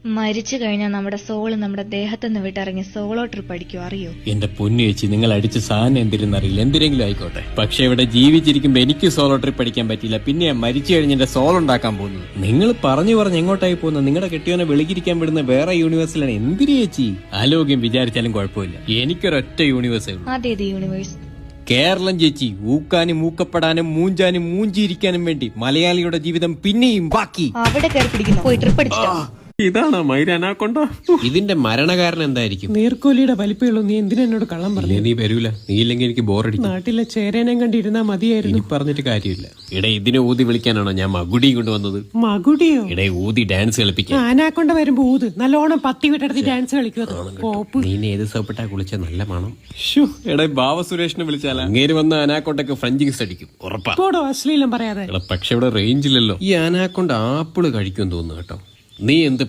മരിച്ചു കഴിഞ്ഞാൽ നമ്മുടെ സോള് നമ്മുടെ ദേഹത്തുനിന്ന് വിട്ടിറങ്ങി സോളോ ട്രിപ്പ് അടിക്കും, അറിയോ? എന്റെ പൊന്നു ചേച്ചി, നിങ്ങൾ അടിച്ച സാധനം എന്തിരുന്നറിയില്ല, എന്തിനെങ്കിലും ആയിക്കോട്ടെ. പക്ഷെ ഇവിടെ ജീവിച്ചിരിക്കുമ്പോ എനിക്ക് സോളോ ട്രിപ്പ് അടിക്കാൻ പറ്റില്ല. പിന്നെ ഞാൻ മരിച്ചു കഴിഞ്ഞ് എന്റെ സോൾ ഉണ്ടാക്കാൻ പോകുന്നത്. നിങ്ങൾ പറഞ്ഞു എങ്ങോട്ടായി പോകുന്നത്? നിങ്ങളുടെ കെട്ടിയോനെ വെളിക്കിരിക്കാൻ വിടുന്ന വേറെ യൂണിവേഴ്സിലാണ്. എന്തിനു ചേച്ചി? ആലോക്യം വിചാരിച്ചാലും കുഴപ്പമില്ല. എനിക്കൊരൊറ്റ യൂണിവേഴ്സേ ഉള്ളൂ. അതേത് യൂണിവേഴ്സ്? കേരളം ചേച്ചി. ഊക്കാനും മൂക്കപ്പെടാനും മൂഞ്ചാനും മൂഞ്ചിയിരിക്കാനും വേണ്ടി മലയാളിയുടെ ജീവിതം പിന്നെയും ബാക്കി. അവിടെ കയറി പിടിക്കുന്നു, പോയി ട്രിപ്പ് അടിച്ചിട്ടോ. ഇതാണോ മൈരാനാക്കൊണ്ടോ? ഇതിന്റെ മരണകാരണം എന്തായിരിക്കും? നീർക്കോലിയുടെ വലിപ്പമുള്ളൂ. നീ എന്തിനാ എന്നോട് കള്ളം പറഞ്ഞു? നീ വരൂല. നീ ഇല്ലെങ്കിൽ എനിക്ക് ബോറടിക്കും. നാട്ടിലെ ചേരേനെ കണ്ടിരുന്നാ മതിയായിരുന്നു. ഇനി പറഞ്ഞിട്ട് കാര്യമില്ല. ഇടേ ഇതിനെ ഊതി വിളിക്കാനാണോ ഞാൻ മകുടിയും കൊണ്ടുവന്നത്? മകുടിയോ? ഇടേ ഊതി ഡാൻസ് കളിപ്പിക്കാൻ. ആനാക്കൊണ്ട് വരുമ്പോ ഊത് നല്ലോണം പത്തി വിട്ടെടുത്ത് ഡാൻസ് കളിക്കും. നീ ഏത് സോപ്പിട്ടാ കുളിച്ച നല്ല മണം. എടേ ബാവ സുരേഷിനെ വിളിച്ചാലാ? അങ്ങേര് വന്ന അനാക്കൊണ്ടൊക്കെ ഫ്രഞ്ച് കിസ് അടിക്കും, ഉറപ്പാ. പോടോ, അശ്ലീലം പറയാതെ. പക്ഷെ ഇവിടെ റേഞ്ച് ഇല്ലല്ലോ. ഈ അനാക്കൊണ്ട് ആപ്പിള് കഴിക്കും തോന്നുന്നു കേട്ടോ. നീ എന്ത്